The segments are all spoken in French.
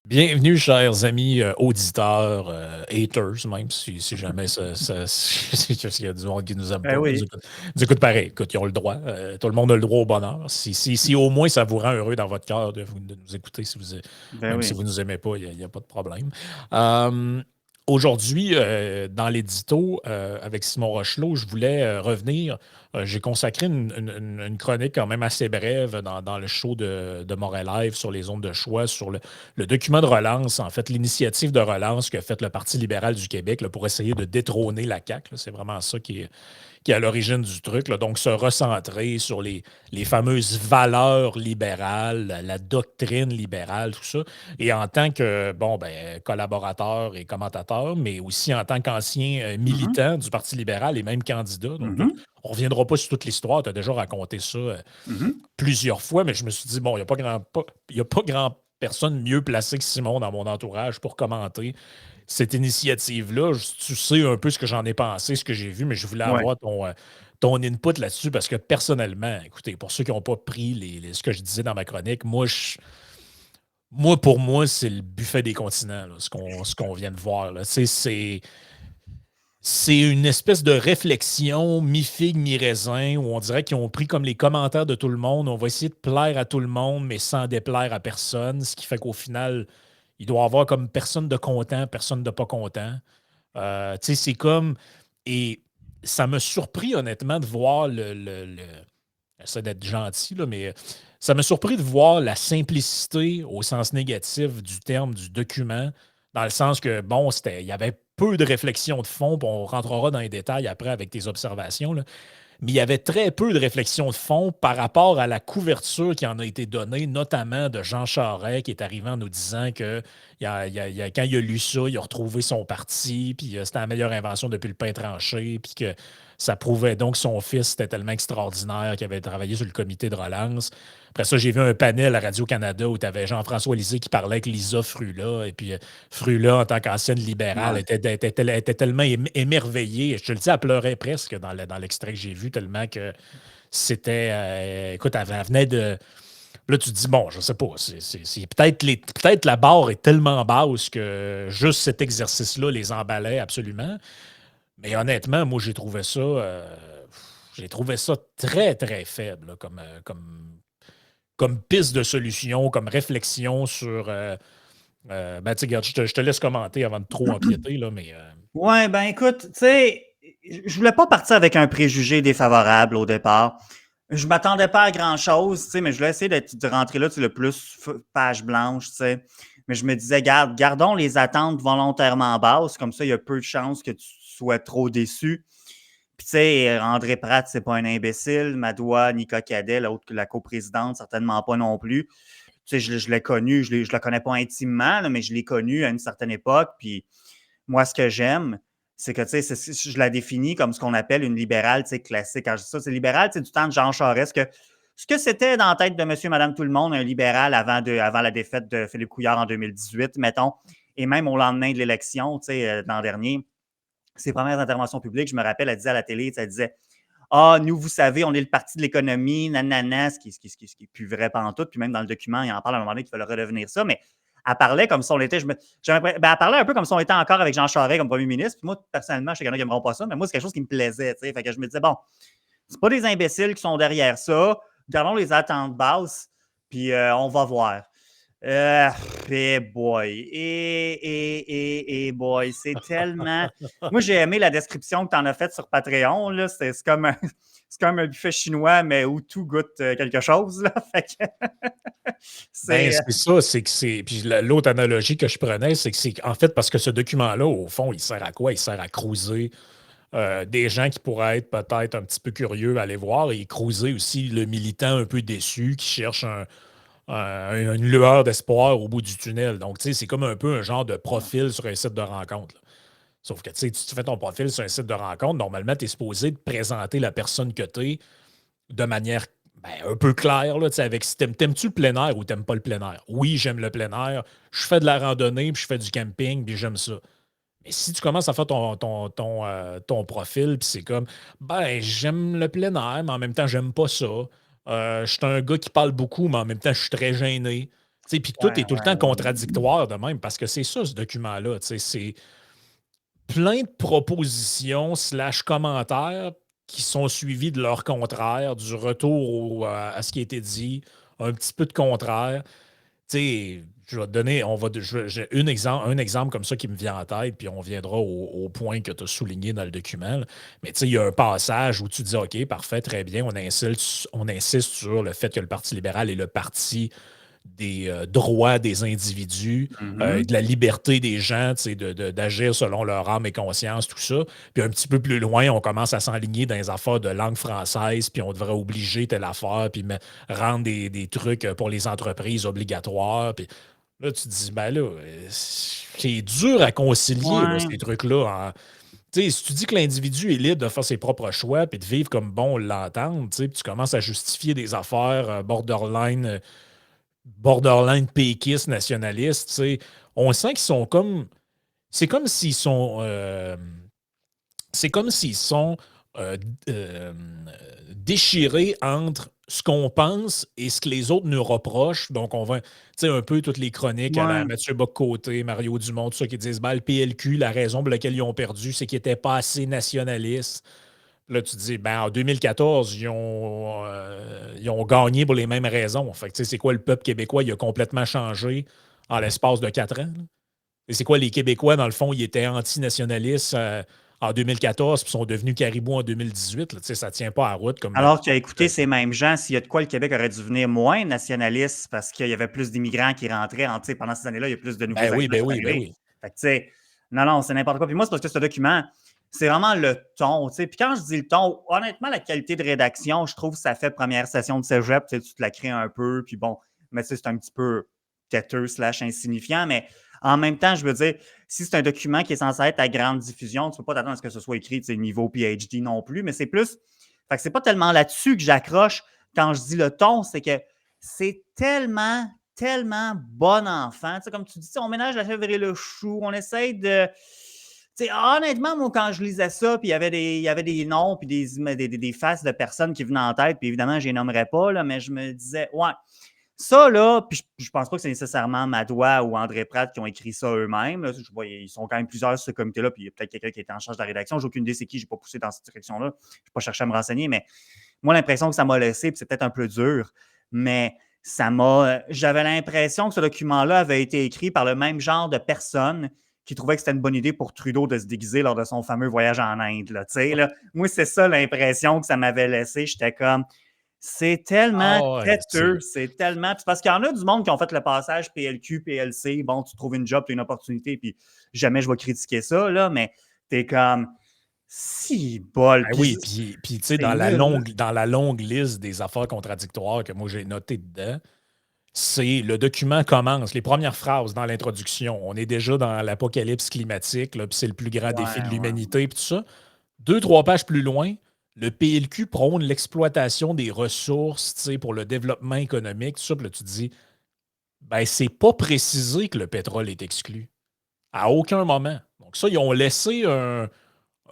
Bienvenue, chers amis auditeurs, haters, même si jamais s'il y a du monde qui nous aime Ben pas. oui, Nous écoute pareil. Écoute, ils ont le droit. Tout le monde a le droit au bonheur. Si au moins ça vous rend heureux dans votre cœur de nous écouter, ben même si oui. vous ne nous aimez pas, il n'y a pas de problème. Euh, Aujourd'hui, dans l'édito, avec Simon Rochelot, je voulais revenir. J'ai consacré une chronique quand même assez brève dans le show de Montréal Live sur les zones de choix, sur le document de relance, en fait, l'initiative de relance qu'a faite le Parti libéral du Québec là, pour essayer de détrôner la CAQ. Là. C'est vraiment ça qui est à l'origine du truc. Là. Donc, se recentrer sur les fameuses valeurs libérales, la doctrine libérale, tout ça. Et en tant que, bon, ben, collaborateur et commentateur, mais aussi en tant qu'ancien Mhm, militant du Parti libéral et même candidat. Donc, mhm, on ne reviendra pas sur toute l'histoire. Tu as déjà raconté ça mhm. plusieurs fois, mais je me suis dit, bon, il y a pas grand personne mieux placée que Simon dans mon entourage pour commenter cette initiative-là. Tu sais un peu ce que j'en ai pensé, ce que j'ai vu, mais je voulais Ouais. avoir ton input là-dessus parce que personnellement, écoutez, pour ceux qui n'ont pas pris ce que je disais dans ma chronique, pour moi, c'est le buffet des continents, là, ce qu'on vient de voir. Là. C'est une espèce de réflexion mi-figue, mi-raisin, où on dirait qu'ils ont pris comme les commentaires de tout le monde. On va essayer de plaire à tout le monde, mais sans déplaire à personne, ce qui fait qu'au final, il doit y avoir comme personne de content, personne de pas content. Tu sais, c'est comme. Et ça m'a surpris, honnêtement, de voir j'essaie d'être gentil, là, mais ça m'a surpris de voir la simplicité au sens négatif du terme du document, dans le sens que, bon, il y avait peu de réflexion de fond, puis on rentrera dans les détails après avec tes observations, là, mais il y avait très peu de réflexion de fond par rapport à la couverture qui en a été donnée, notamment de Jean Charest, qui est arrivé en nous disant que quand il a lu ça, il a retrouvé son parti, puis c'était la meilleure invention depuis le pain tranché, puis que ça prouvait donc que son fils était tellement extraordinaire qu'il avait travaillé sur le comité de relance. Après ça, j'ai vu un panel à Radio-Canada où tu avais Jean-François Lisée qui parlait avec Lisa Frula, et puis Frula, en tant qu'ancienne libérale, Ouais. était tellement émerveillée. Je te le dis, elle pleurait presque dans l'extrait que j'ai vu, tellement que c'était. Écoute, elle venait de. Là, tu te dis, bon, je sais pas, peut-être la barre est tellement basse que juste cet exercice-là les emballait absolument. Mais honnêtement, moi, j'ai trouvé ça très, très faible là, comme piste de solution, comme réflexion sur. Ben, tu sais, regarde, je te laisse commenter avant de trop empiéter, là, mais. Ouais, ben écoute, tu sais, je voulais pas partir avec un préjugé défavorable au départ. Je m'attendais pas à grand-chose, tu sais, mais je voulais essayer de rentrer là, tu sais, le plus page blanche, tu sais. Mais je me disais, gardons les attentes volontairement basses, comme ça, il y a peu de chances que tu sois trop déçu. Puis, tu sais, André Pratt, c'est pas un imbécile. Madoua, Nika Cadet, la coprésidente, certainement pas non plus. Tu sais, je l'ai connu, je le connais pas intimement, là, mais je l'ai connu à une certaine époque. Puis moi, ce que j'aime, c'est que, tu sais, je la définis comme ce qu'on appelle une libérale, tu sais, classique. Quand je dis ça, c'est libéral, c'est du temps de Jean Charest, ce que c'était dans la tête de monsieur, madame, tout le monde, un libéral avant la défaite de Philippe Couillard en 2018, mettons, et même au lendemain de l'élection, tu sais, l'an dernier, ses premières interventions publiques, je me rappelle, elle disait à la télé, elle disait ah, nous, vous savez, on est le parti de l'économie, nanana, ce qui est plus vrai pantoute. Puis même dans le document, il en parle à un moment donné qu'il fallait redevenir ça. Mais elle parlait comme si on était. Elle parlait un peu comme si on était encore avec Jean Charest comme premier ministre. Puis moi, personnellement, je sais qu'il y en a qui n'aimeront pas ça, mais moi, c'est quelque chose qui me plaisait. T'sais. Fait que je me disais, bon, c'est pas des imbéciles qui sont derrière ça. Gardons les attentes basses, puis on va voir. Euh, boy. Boy. C'est tellement. Moi, j'ai aimé la description que tu en as faite sur Patreon. Là. C'est comme c'est comme un buffet chinois, mais où tout goûte quelque chose. Là. Fait que Ben, c'est. c'est ça, c'est que c'est. Puis l'autre analogie que je prenais, c'est que c'est en fait parce que ce document-là, au fond, il sert à quoi? Il sert à cruiser des gens qui pourraient être peut-être un petit peu curieux à aller voir et cruiser aussi le militant un peu déçu qui cherche une lueur d'espoir au bout du tunnel. Donc, tu sais, c'est comme un peu un genre de profil sur un site de rencontre. Là. Sauf que, tu sais, tu fais ton profil sur un site de rencontre, normalement, tu es supposé te présenter la personne que tu es de manière ben, un peu claire, là, tu sais, avec si t'aimes-tu le plein air ou t'aimes pas le plein air? Oui, j'aime le plein air. Je fais de la randonnée, puis je fais du camping, puis j'aime ça. Mais si tu commences à faire ton profil, puis c'est comme, ben, j'aime le plein air, mais en même temps, j'aime pas ça. Je suis un gars qui parle beaucoup, mais en même temps, je suis très gêné. Puis tout Ouais, est tout le ouais, temps ouais. contradictoire de même, parce que c'est ça, ce document-là. C'est plein de propositions slash commentaires qui sont suivis de leur contraire, du retour à ce qui a été dit, un petit peu de contraire. Je vais te donner, j'ai un exemple comme ça qui me vient en tête, puis on viendra au point que tu as souligné dans le document. Là. Mais il y a un passage où tu dis, OK, parfait, très bien, on insiste sur le fait que le Parti libéral est le parti des droits des individus, Mhm. de la liberté des gens, d'agir selon leur âme et conscience, tout ça. Puis un petit peu plus loin, on commence à s'enligner dans les affaires de langue française, puis on devrait obliger telle affaire, puis rendre des trucs pour les entreprises obligatoires. Puis là, tu te dis, ben là, c'est dur à concilier, là, Ouais. ces trucs-là. Si tu dis que l'individu est libre de faire ses propres choix puis de vivre comme bon l'entendre, puis tu commences à justifier des affaires borderline péquistes, nationalistes, on sent qu'ils sont comme. C'est comme s'ils sont. C'est comme s'ils sont euh, euh, déchirés entre ce qu'on pense et ce que les autres nous reprochent. Donc, on va, un peu toutes les chroniques à la Ouais. Mathieu Bock-Côté, Mario Dumont, tout ça, qui disent, ben, le PLQ, la raison pour laquelle ils ont perdu, c'est qu'ils n'étaient pas assez nationalistes. Là, tu te dis, ben, en 2014, ils ont gagné pour les mêmes raisons. Fait que, c'est quoi le peuple québécois? Il a complètement changé en l'espace de 4 ans. Là. Et c'est quoi les Québécois, dans le fond, ils étaient antinationalistes en 2014 puis sont devenus caribous en 2018. Là, ça ne tient pas à route comme. Alors tu as écouté ces mêmes gens, s'il y a de quoi le Québec aurait dû venir moins nationaliste parce qu'il y avait plus d'immigrants qui rentraient. Pendant ces années-là, il y a plus de nouveaux Ben oui, accents ben qui sont oui, ben arrivés. oui. Fait que, non, non, c'est n'importe quoi. Puis moi, c'est parce que ce document, c'est vraiment le ton. Puis quand je dis le ton, honnêtement, la qualité de rédaction, je trouve que ça fait première session de cégep. Tu te la crées un peu, puis bon, mais c'est un petit peu têteux slash insignifiant. Mais en même temps, je veux dire, si c'est un document qui est censé être à grande diffusion, tu ne peux pas t'attendre à ce que ce soit écrit niveau PhD non plus, mais c'est plus. Fait que c'est pas tellement là-dessus que j'accroche quand je dis le ton, c'est que c'est tellement, tellement bon enfant. Comme tu dis, on ménage la chèvre et le chou, on essaye de. Honnêtement, moi, quand je lisais ça, puis il y avait des noms, puis des faces de personnes qui venaient en tête, puis évidemment, je les nommerais pas, là, mais je me disais, ouais, ça, là, puis je pense pas que c'est nécessairement Madois ou André Pratt qui ont écrit ça eux-mêmes. Là. Je vois, ils sont quand même plusieurs sur ce comité-là, puis il y a peut-être quelqu'un qui était en charge de la rédaction. J'ai aucune idée c'est qui, j'ai pas poussé dans cette direction-là. Je n'ai pas cherché à me renseigner, mais moi, l'impression que ça m'a laissé, puis c'est peut-être un peu dur, mais j'avais l'impression que ce document-là avait été écrit par le même genre de personnes qui trouvaient que c'était une bonne idée pour Trudeau de se déguiser lors de son fameux voyage en Inde. Là. Moi, c'est ça l'impression que ça m'avait laissé. J'étais comme, c'est tellement Ah ouais, têteux, c'est tellement. Puis parce qu'il y en a du monde qui ont fait le passage PLQ, PLC. Bon, tu trouves une job, tu as une opportunité, puis jamais je vais critiquer ça, là, mais t'es comme, si bol. Ben Puis oui, puis c'est nul. dans la longue liste des affaires contradictoires que moi j'ai notées dedans, c'est le document commence, les premières phrases dans l'introduction. On est déjà dans l'apocalypse climatique, là, puis c'est le plus grand défi de Ouais, ouais. l'humanité, puis tout ça. 2, 3 pages plus loin, le PLQ prône l'exploitation des ressources pour le développement économique, tout ça. Puis là, tu te dis, ben, c'est pas précisé que le pétrole est exclu. À aucun moment. Donc, ça, ils ont laissé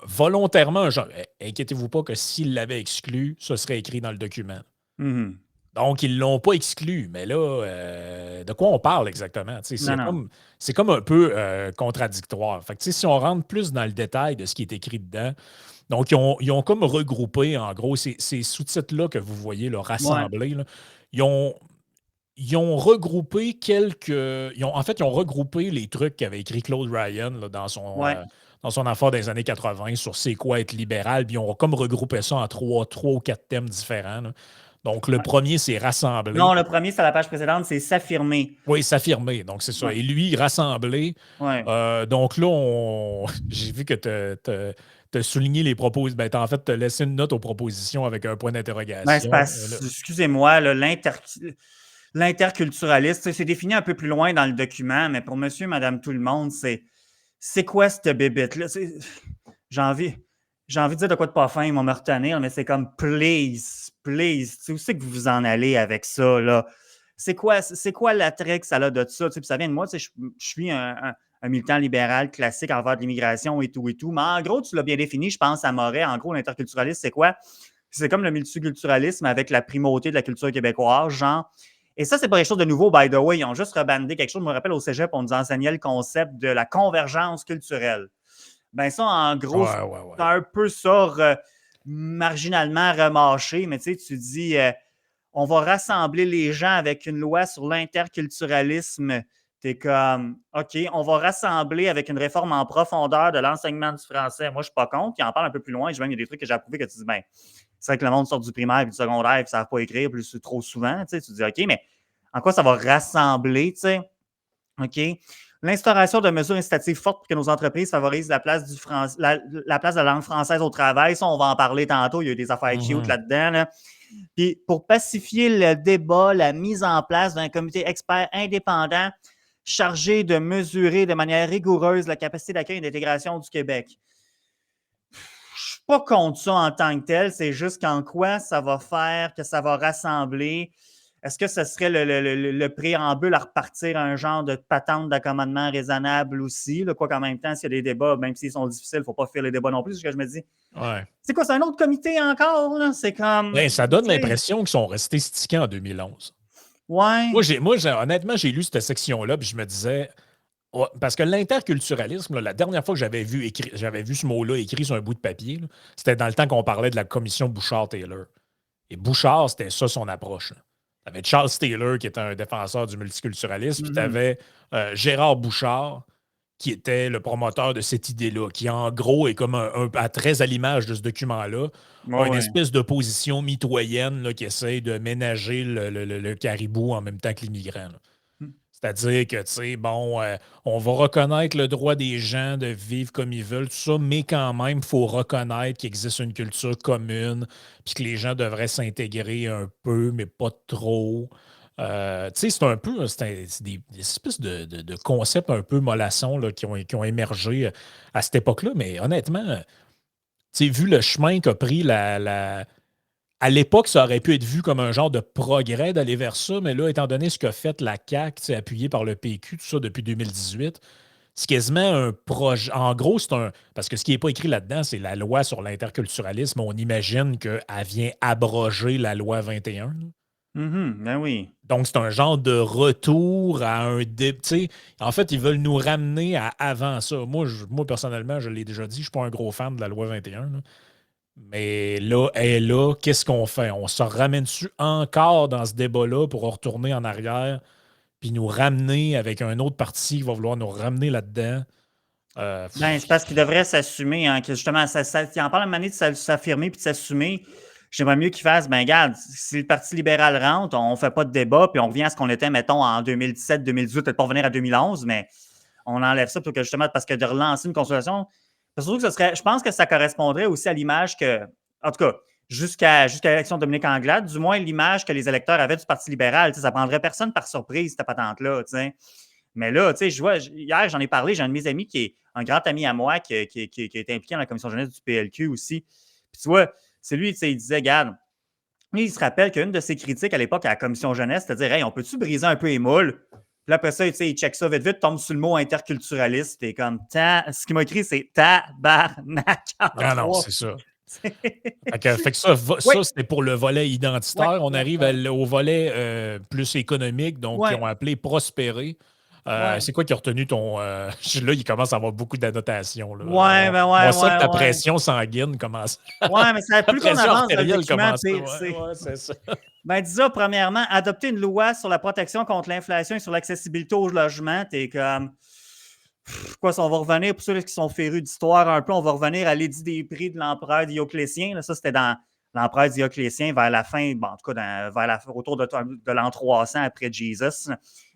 volontairement un genre. Inquiétez-vous pas que s'ils l'avaient exclu, ce serait écrit dans le document. Mhm. Donc, ils ne l'ont pas exclu. Mais là, de quoi on parle exactement? Non, non. C'est comme un peu contradictoire. Fait que, si on rentre plus dans le détail de ce qui est écrit dedans, donc, ils ont comme regroupé, en gros, ces sous-titres-là que vous voyez là, Ouais, rassemblés, là, ils ont, ils ont regroupé en fait, ils ont regroupé les trucs qu'avait écrit Claude Ryan là, ouais. dans son affaire des années 80 sur c'est quoi être libéral. Puis ils ont comme regroupé ça en trois ou quatre thèmes différents. Là. Donc, le Ouais. premier, c'est rassembler. Non, le premier, c'est à la page précédente, c'est s'affirmer. Oui, s'affirmer. Donc, c'est ça. Ouais, Et lui, rassembler. ouais. Donc là, j'ai vu que tu as souligné les propositions. Ben, en fait, tu as laissé une note aux propositions avec un point Ben, d'interrogation. excusez-moi, l'interculturaliste, c'est défini un peu plus loin dans le document, mais pour monsieur, madame, tout le monde, c'est quoi cette bébête-là? J'ai envie, j'ai envie de dire de quoi de pas fin, ils vont me retenir, mais c'est comme, please, please, tu sais où c'est que vous vous en allez avec ça, là? C'est quoi l'attrait que ça a de ça? Puis ça vient de moi, je suis un militant libéral classique en faveur de l'immigration et tout et tout. Mais en gros, tu l'as bien défini, je pense à Moret. En gros, l'interculturalisme, c'est quoi? C'est comme le multiculturalisme avec la primauté de la culture québécoise, genre. Et ça, c'est pas quelque chose de nouveau, by the way. Ils ont juste rebandé quelque chose. Je me rappelle au cégep, on nous enseignait le concept de la convergence culturelle. Ben ça, en gros, c'est Ouais, ouais, ouais. un peu ça, marginalement remâché, mais tu sais, tu dis, on va rassembler les gens avec une loi sur l'interculturalisme. T'es comme, OK, on va rassembler avec une réforme en profondeur de l'enseignement du français. Moi, je suis pas contre. Ils en parlent un peu plus loin. Même, il y a des trucs que j'ai approuvés que tu dis, ben, c'est vrai que le monde sort du primaire et du secondaire et ils ne savent pas écrire plus trop souvent. Tu sais, tu dis, OK, mais en quoi ça va rassembler, tu sais? OK. L'instauration de mesures incitatives fortes pour que nos entreprises favorisent la place, la place de la langue française au travail. Ça, on va en parler tantôt. Il y a eu des affaires cute là-dedans. Là. Puis pour pacifier le débat, la mise en place d'un comité expert indépendant chargé de mesurer de manière rigoureuse la capacité d'accueil et d'intégration du Québec. Je ne suis pas contre ça en tant que tel. C'est juste qu'en quoi ça va faire, que ça va rassembler. Est-ce que ce serait le préambule à repartir à un genre de patente d'accommodement raisonnable aussi? Quoi qu'en même temps, s'il y a des débats, même s'ils sont difficiles, il ne faut pas faire les débats non plus, c'est ce que je me dis. Ouais. C'est quoi, c'est un autre comité encore? Là? C'est comme. Ben, ça donne l'impression qu'ils sont restés stickés en 2011. Ouais. Honnêtement, j'ai lu cette section-là, puis je me disais, ouais, parce que l'interculturalisme, là, la dernière fois que j'avais vu ce mot-là écrit sur un bout de papier, là, c'était dans le temps qu'on parlait de la commission Bouchard-Taylor. Et Bouchard, c'était ça son approche. Tu avais Charles Taylor, qui était un défenseur du multiculturalisme, puis tu avais Gérard Bouchard, qui était le promoteur de cette idée-là, qui en gros est comme très à l'image de ce document-là, a une Ouais. espèce d'opposition mitoyenne là, qui essaie de ménager le caribou en même temps que l'immigrant. C'est-à-dire que, tu sais, bon, on va reconnaître le droit des gens de vivre comme ils veulent, tout ça, mais quand même, il faut reconnaître qu'il existe une culture commune, puis que les gens devraient s'intégrer un peu, mais pas trop. Tu sais, c'est un peu, c'est des espèces de concepts un peu mollassons là, qui ont émergé à cette époque-là, mais honnêtement, tu sais, vu le chemin qu'a pris à l'époque, ça aurait pu être vu comme un genre de progrès d'aller vers ça, mais là, étant donné ce qu'a fait la CAQ, appuyée par le PQ, tout ça depuis 2018, c'est quasiment un projet. En gros, c'est un. Parce que ce qui n'est pas écrit là-dedans, c'est la loi sur l'interculturalisme. On imagine qu'elle vient abroger la loi 21. Là. Ben oui. Donc, c'est un genre de retour à tu sais, en fait, ils veulent nous ramener à avant ça. Moi personnellement, je l'ai déjà dit, je ne suis pas un gros fan de la loi 21. Là. Mais là, qu'est-ce qu'on fait? On se ramène dessus encore dans ce débat-là pour retourner en arrière, puis nous ramener avec un autre parti qui va vouloir nous ramener là-dedans. Ben, c'est parce qu'il devrait s'assumer, hein, que justement, il en parle à un moment donné de s'affirmer puis de s'assumer. J'aimerais mieux qu'il fasse, ben, regarde, si le Parti libéral rentre, on ne fait pas de débat, puis on revient à ce qu'on était, mettons, en 2017, 2018, peut-être pas revenir à 2011, mais on enlève ça plutôt que justement, parce que de relancer une consultation, parce que surtout que je pense que ça correspondrait aussi à l'image que, en tout cas, jusqu'à l'élection de Dominique Anglade, du moins l'image que les électeurs avaient du Parti libéral. Ça ne prendrait personne par surprise, cette patente-là. Mais là, tu sais, hier, j'en ai parlé, j'ai un de mes amis qui est un grand ami à moi qui est impliqué dans la commission jeunesse du PLQ aussi. Puis tu vois, c'est lui, tu sais, il disait, regarde, lui, il se rappelle qu'une de ses critiques à l'époque à la commission jeunesse, c'était de dire, hey, on peut-tu briser un peu les moules? Puis après ça, tu sais, il check ça vite, tombe sur le mot interculturaliste. Et comme, ce qu'il m'a écrit, c'est tabarnak en Ah non, trois. c'est ça. Fait que ça, Oui, c'était pour le volet identitaire. On arrive au volet plus économique, donc ils ouais, ont appelé prospérer. ouais. C'est quoi qui a retenu ton. Là, il commence à avoir beaucoup d'annotations. Là. Ouais, ben On ouais, sent que ouais, ta ouais. pression sanguine commence. Ouais, mais Ta plus qu'on pression avance dans le artérielle document, commence. pire Ouais, c'est. ouais, c'est ça. Ben, disons, premièrement, adopter une loi sur la protection contre l'inflation et sur l'accessibilité au logement, t'es comme. Quoi, on va revenir, pour ceux qui sont férus d'histoire un peu, on va revenir à l'édit des prix de l'empereur Dioclétien. Là, ça, c'était dans l'empereur Dioclétien vers la fin, bon, en tout cas, autour de l'an 300 après Jesus.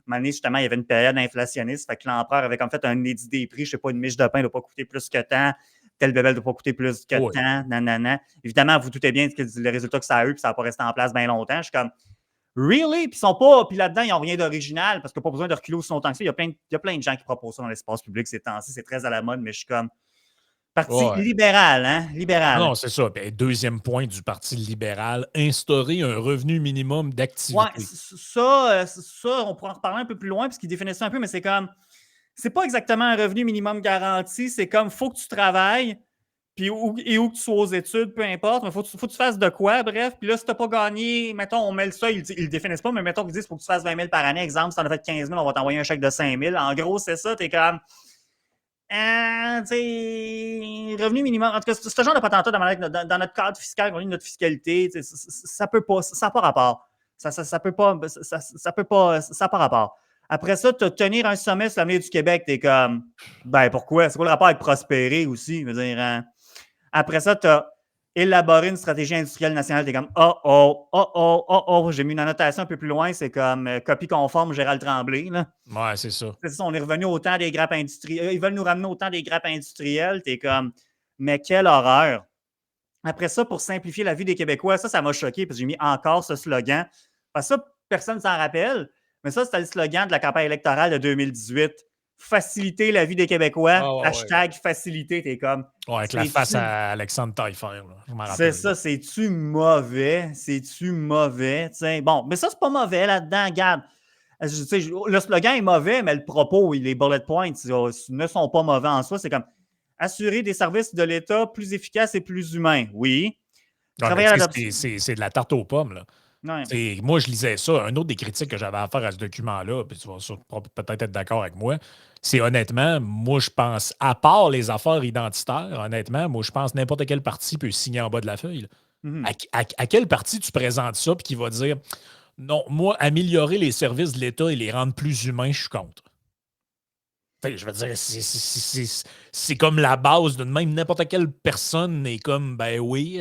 Mané, justement, il y avait une période inflationniste. Fait que l'empereur avait comme fait un édit des prix. Je sais pas, une miche de pain ne doit pas coûter plus que tant. Tel bébé ne doit pas coûter plus que Oui. tant. Nanana. Évidemment, vous doutez bien que le résultat que ça a eu, puis ça n'a pas resté en place bien longtemps. Je suis comme, really? Puis ils sont pas. Puis là-dedans, ils n'ont rien d'original parce qu'il n'y a pas besoin de reculer aussi longtemps que ça. Il y a plein de gens qui proposent ça dans l'espace public ces temps-ci. C'est très à la mode, mais je suis comme. Parti Ouais. libéral, hein? Ah Libéral. non, c'est ça. Puis, deuxième point du Parti libéral, instaurer un revenu minimum Ouais, d'activité. ça, on pourra en reparler un peu plus loin parce qu'il définit ça un peu, mais c'est comme. C'est pas exactement un revenu minimum garanti. C'est comme faut que tu travailles. puis où que tu sois aux études, peu importe, mais faut que tu fasses de quoi, bref. Puis là, si t'as pas gagné, mettons, on met le seuil, ils le définissent pas, mais mettons qu'ils disent qu'il faut que tu fasses 20 000 par année. Exemple, si t'en as fait 15 000, on va t'envoyer un chèque de 5 000. En gros, c'est ça, t'es comme... tu sais, revenu minimum. En tout cas, ce genre de patentat dans notre cadre fiscal, notre fiscalité, ça peut pas, ça n'a pas rapport. Ça peut pas, ça peut pas, ça n'a pas rapport. Après ça, tenir un sommet sur l'avenir du Québec, t'es comme, ben pourquoi? C'est quoi le rapport avec prospérer aussi? Je veux dire, hein? Après ça, tu as élaboré une stratégie industrielle nationale. Tu es comme j'ai mis une annotation un peu plus loin, c'est comme copie conforme Gérald Tremblay. Là. Ouais, c'est ça. C'est ça, on est revenu au temps des grappes industrielles. Ils veulent nous ramener au temps des grappes industrielles. Tu es comme, mais quelle horreur. Après ça, pour simplifier la vie des Québécois, ça m'a choqué parce que j'ai mis encore ce slogan. Parce que ça, personne ne s'en rappelle. Mais ça, c'était le slogan de la campagne électorale de 2018. Faciliter la vie des Québécois. Hashtag faciliter. T'es comme. Ouais, avec la face à Alexandre Taillefer. Je m'en rappelle. C'est ça, c'est-tu mauvais? C'est-tu mauvais? T'sais. Bon, mais ça, c'est pas mauvais là-dedans. Regarde. Le slogan est mauvais, mais le propos, les bullet points ne sont pas mauvais en soi. C'est comme assurer des services de l'État plus efficaces et plus humains. Oui. C'est de la tarte aux pommes, là. Ouais. Moi, je lisais ça. Un autre des critiques que j'avais à faire à ce document-là, puis tu vas peut-être être d'accord avec moi, c'est honnêtement, moi, je pense, à part les affaires identitaires, honnêtement, moi, je pense n'importe quel parti peut signer en bas de la feuille. À quel parti tu présentes ça puis qui va dire non, moi, améliorer les services de l'État et les rendre plus humains, je suis contre. Je veux dire, c'est comme la base de même. N'importe quelle personne est comme, ben oui.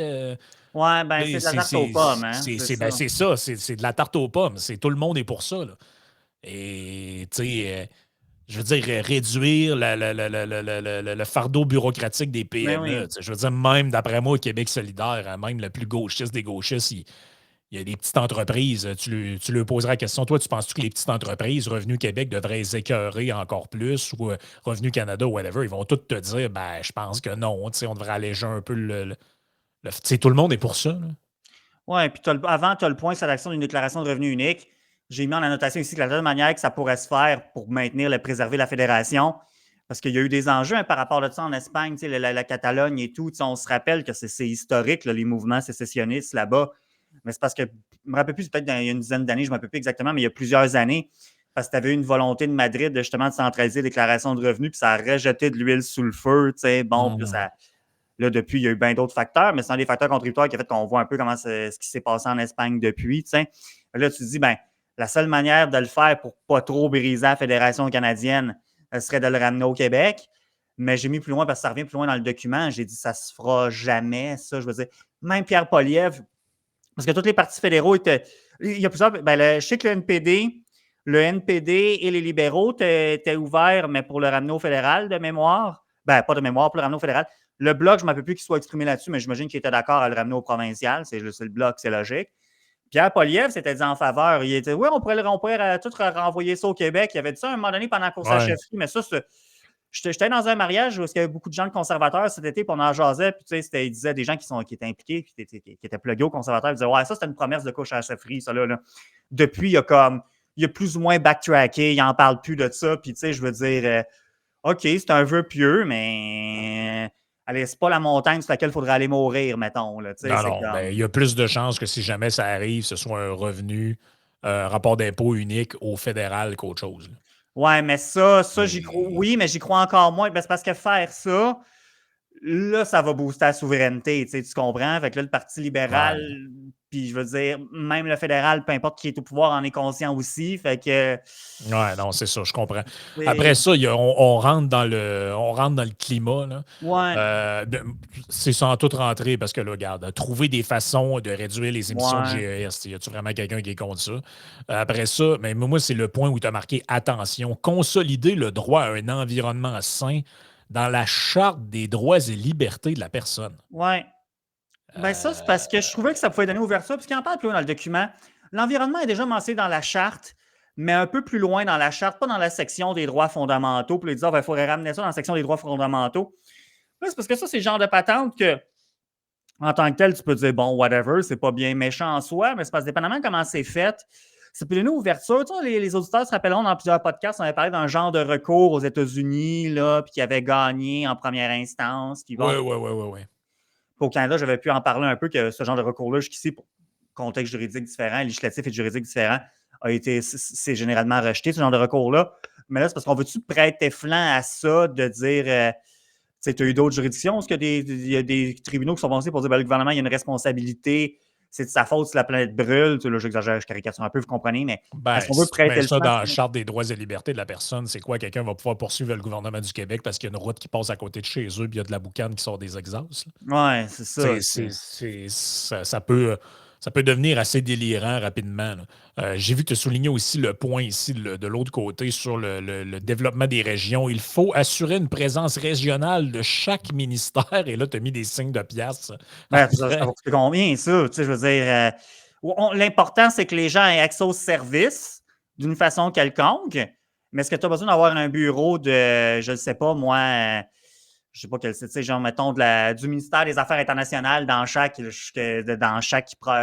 Ouais, ben c'est de la tarte aux pommes. Hein? C'est ça, c'est de la tarte aux pommes. Tout le monde est pour ça. Là. Et, tu sais, je veux dire, réduire le fardeau bureaucratique des PME. Oui. Je veux dire, même d'après moi, Québec solidaire, même le plus gauchiste des gauchistes, il y a des petites entreprises. Tu lui poseras la question, toi, tu penses-tu que les petites entreprises, Revenu Québec, devraient les écœurer encore plus ou Revenu Canada ou whatever? Ils vont tous te dire, ben, je pense que non. On devrait alléger un peu tout le monde est pour ça. Oui, puis avant, tu as le point sur l'action d'une déclaration de revenu unique. J'ai mis en annotation ici que la seule manière que ça pourrait se faire pour maintenir et préserver la fédération, parce qu'il y a eu des enjeux par rapport à ça en Espagne, la Catalogne et tout. On se rappelle que c'est historique, là, les mouvements sécessionnistes là-bas. Mais c'est parce que, je ne me rappelle plus, peut-être il y a une dizaine d'années, je ne me rappelle plus exactement, mais il y a plusieurs années, parce que tu avais eu une volonté de Madrid de justement de centraliser les déclarations de revenus, puis ça a rejeté de l'huile sous le feu. Bon, puis ça. Là, depuis, il y a eu bien d'autres facteurs, mais c'est un des facteurs contributeurs qui a fait qu'on voit un peu ce qui s'est passé en Espagne depuis. T'sais. Là, tu te dis, ben, la seule manière de le faire pour ne pas trop briser la Fédération canadienne serait de le ramener au Québec. Mais j'ai mis plus loin parce que ça revient plus loin dans le document. J'ai dit, ça ne se fera jamais, ça. Je veux dire, même Pierre Poilievre, parce que tous les partis fédéraux étaient. Il y a plusieurs. Ben, je sais que le NPD et les libéraux étaient ouverts, mais pour le ramener au fédéral de mémoire. Ben, pas de mémoire, pour le ramener au fédéral. Le Bloc, je ne m'appelle plus qu'il soit exprimé là-dessus, mais j'imagine qu'il était d'accord à le ramener au provincial. C'est le Bloc, c'est logique. Pierre Poilievre s'était dit en faveur. Il était, oui, on pourrait tout renvoyer ça au Québec. Il avait dit ça à un moment donné pendant la course à chefferie, mais ça, j'étais dans un mariage où il y avait beaucoup de gens de conservateurs cet été, puis on en jasait, puis tu sais, il disait des gens qui étaient impliqués, qui étaient plugués aux conservateurs, ils disaient, ouais, ça, c'était une promesse de course à chefferie, ça, là. Depuis, il a plus ou moins backtracké, il n'en parle plus de ça, puis tu sais, je veux dire, OK, c'est un vœu pieux, mais allez, c'est pas la montagne sur laquelle il faudrait aller mourir, mettons. Là, non, ben, il y a plus de chances que si jamais ça arrive, ce soit un revenu, rapport d'impôt unique au fédéral qu'autre chose. Là. Ouais, mais ça, j'y crois. Oui, mais j'y crois encore moins. Ben, c'est parce que faire ça, là, ça va booster la souveraineté, tu comprends? Fait que là, le Parti libéral, puis je veux dire, même le fédéral, peu importe qui est au pouvoir, en est conscient aussi. Fait que. Ouais, non, c'est ça, je comprends. Après ça, on rentre dans le climat. Là. Ouais. C'est sans toute rentrer parce que là, regarde, trouver des façons de réduire les émissions de GES. Y a-tu vraiment quelqu'un qui est contre ça? Après ça, mais moi, c'est le point où tu as marqué attention, consolider le droit à un environnement sain dans la Charte des droits et libertés de la personne. Oui. Ben ça, c'est parce que je trouvais que ça pouvait donner ouverture, parce qu'il en parle plus loin dans le document. L'environnement est déjà mentionné dans la Charte, mais un peu plus loin dans la Charte, pas dans la section des droits fondamentaux, pour lui dire, il faudrait ramener ça dans la section des droits fondamentaux. Là, c'est parce que ça, c'est le genre de patente que, en tant que tel, tu peux dire, bon, whatever, c'est pas bien méchant en soi, mais c'est parce que dépendamment de comment c'est fait, c'est plus une ouverture. Tu sais, les auditeurs se rappelleront dans plusieurs podcasts, on avait parlé d'un genre de recours aux États-Unis, là, puis qui avait gagné en première instance. Puis bon, Ouais, ouais, ouais, ouais, ouais. au Canada, j'avais pu en parler un peu que ce genre de recours-là, jusqu'ici, pour contexte juridique différent, législatif et juridique différent, c'est généralement rejeté, ce genre de recours-là. Mais là, c'est parce qu'on veut-tu prêter flanc à ça, de dire, tu as eu d'autres juridictions, est-ce qu'il y a des tribunaux qui sont pensés pour dire, ben, le gouvernement, il y a une responsabilité, c'est de sa faute si la planète brûle. Tu sais, là, j'exagère, je caricature un peu, vous comprenez, mais Ben, est-ce qu'on veut prêter le ça, flanc? dans la Charte des droits et libertés de la personne, c'est quoi? Quelqu'un va pouvoir poursuivre le gouvernement du Québec parce qu'il y a une route qui passe à côté de chez eux, puis il y a de la boucane qui sort des exhausts. Ouais, c'est ça. Ça peut devenir assez délirant rapidement, là. J'ai vu que tu as souligné aussi le point ici de l'autre côté sur le développement des régions. Il faut assurer une présence régionale de chaque ministère. Et là, tu as mis des signes de pièce Ouais, ça va après. coûter combien, ça? Tu sais, je veux dire, l'important, c'est que les gens aient accès aux services d'une façon quelconque. Mais est-ce que tu as besoin d'avoir un bureau de, je ne sais pas, moi, je sais pas quel c'est, tu sais, genre, mettons, du ministère des Affaires internationales dans chaque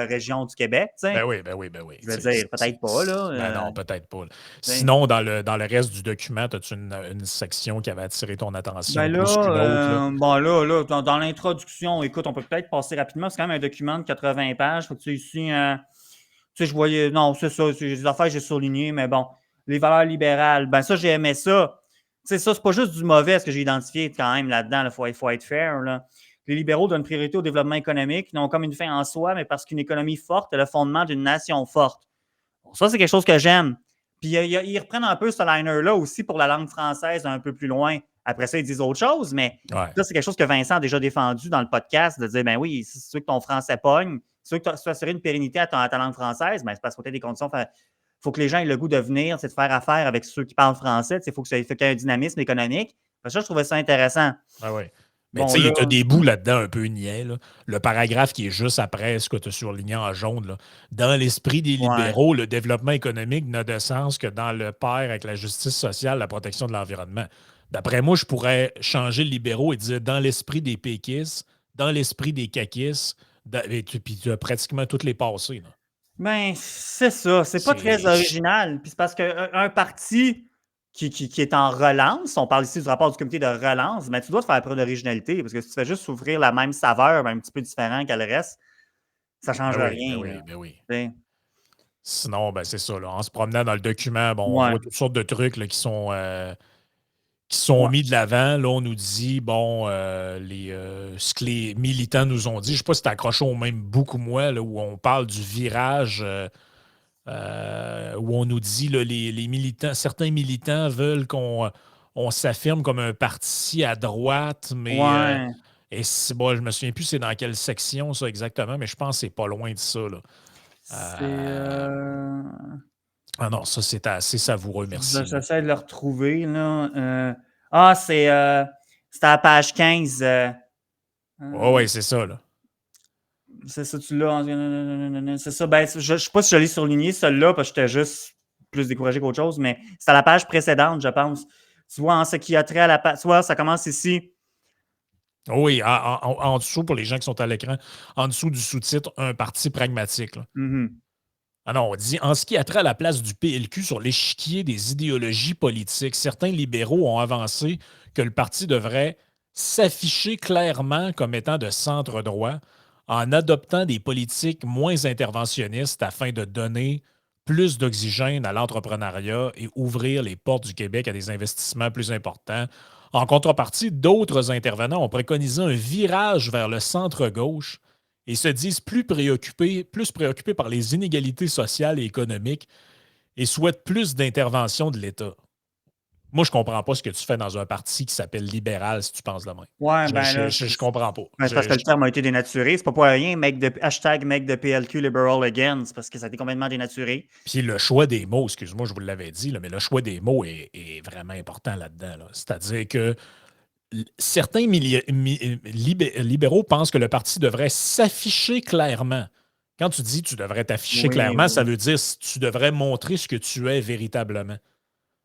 région du Québec, tu sais? Ben oui, ben oui, ben oui. Je veux dire, peut-être pas, là. Ben non, peut-être pas. Tu sais. Sinon, dans le reste du document, as-tu une section qui avait attiré ton attention Ben plus qu'une autre, là? là, bon, là, dans l'introduction, écoute, on peut peut-être passer rapidement. C'est quand même un document de 80 pages. Fait que, tu sais, ici, tu sais, je voyais, non, c'est ça, c'est les affaires que j'ai soulignées, mais bon, les valeurs libérales, ben ça, j'ai aimé ça. Tu sais, ça, c'est pas juste du mauvais, ce que j'ai identifié quand même là-dedans. Il faut être fair, là. Les libéraux donnent priorité au développement économique, non comme une fin en soi, mais parce qu'une économie forte est le fondement d'une nation forte. Bon, ça, c'est quelque chose que j'aime. Puis, ils reprennent un peu ce liner-là aussi pour la langue française un peu plus loin. Après ça, ils disent autre chose, mais Ouais. ça, c'est quelque chose que Vincent a déjà défendu dans le podcast, de dire, ben oui, si tu veux que ton français pogne, si tu veux que tu assurer une pérennité à ta langue française, ben c'est parce que tu as des conditions. Il faut que les gens aient le goût de venir, c'est de faire affaire avec ceux qui parlent français. Il faut qu'il y ait un dynamisme économique. Ça, je trouvais ça intéressant. Ah ouais. Mais Bon, tu sais, là, tu as des bouts là-dedans un peu niais, là. Le paragraphe qui est juste après ce que tu as surligné en jaune, là. Dans l'esprit des ouais. libéraux, le développement économique n'a de sens que dans le pair avec la justice sociale, la protection de l'environnement. D'après moi, je pourrais changer le libéraux et dire dans l'esprit des péquistes, dans l'esprit des caquistes, puis tu as pratiquement toutes les passées, là. Ben, c'est ça. C'est pas très C'est. original. Puis c'est parce qu'un parti qui est en relance, on parle ici du rapport du comité de relance, mais tu dois te faire preuve d'originalité parce que si tu fais juste ouvrir la même saveur, mais un petit peu différent qu'elle reste, ça ne change Ben oui, ben rien, oui, là. ben oui. Tu sais. Sinon, ben c'est ça, là. En se promenant dans le document, bon, on Ouais, voit toutes sortes de trucs là, qui sont ouais, mis de l'avant. Là, on nous dit, bon, ce que les militants nous ont dit, je ne sais pas si tu accroché au même beaucoup moi, là, où on parle du virage, où on nous dit, là, les militants, certains militants veulent qu'on on s'affirme comme un parti à droite, mais ouais. bon, je me souviens plus c'est dans quelle section ça exactement, mais je pense que c'est pas loin de ça, là. C'est. Ah non, ça c'est assez savoureux, merci, là. J'essaie de le retrouver, là. Ah, c'est à la page 15. Oh, Euh, ouais, c'est ça, là. C'est ça, tu l'as. C'est ça. Ben, je ne sais pas si je l'ai surligné, celle-là, parce que j'étais juste plus découragé qu'autre chose, mais c'est à la page précédente, je pense. Tu vois, en ce qui a trait à la page. Tu vois, ça commence ici. Oui, en dessous, pour les gens qui sont à l'écran, en dessous du sous-titre, un parti pragmatique, là. Mhm. Ah non, on dit en ce qui a trait à la place du PLQ sur l'échiquier des idéologies politiques, certains libéraux ont avancé que le parti devrait s'afficher clairement comme étant de centre droit en adoptant des politiques moins interventionnistes afin de donner plus d'oxygène à l'entrepreneuriat et ouvrir les portes du Québec à des investissements plus importants. En contrepartie, d'autres intervenants ont préconisé un virage vers le centre-gauche et se disent plus préoccupés par les inégalités sociales et économiques et souhaitent plus d'intervention de l'État. Moi, je comprends pas ce que tu fais dans un parti qui s'appelle libéral si tu penses de même. Ouais, ben là, Je comprends pas. c'est parce que le terme a été dénaturé. C'est pas pour rien. Hashtag make the PLQ liberal again. C'est parce que ça a été complètement dénaturé. Puis le choix des mots, excuse-moi, je vous l'avais dit, là, mais le choix des mots est vraiment important là-dedans, là. C'est-à-dire que certains libéraux pensent que le parti devrait s'afficher clairement. Quand tu dis tu devrais t'afficher Oui, clairement, ça oui. veut dire tu devrais montrer ce que tu es véritablement.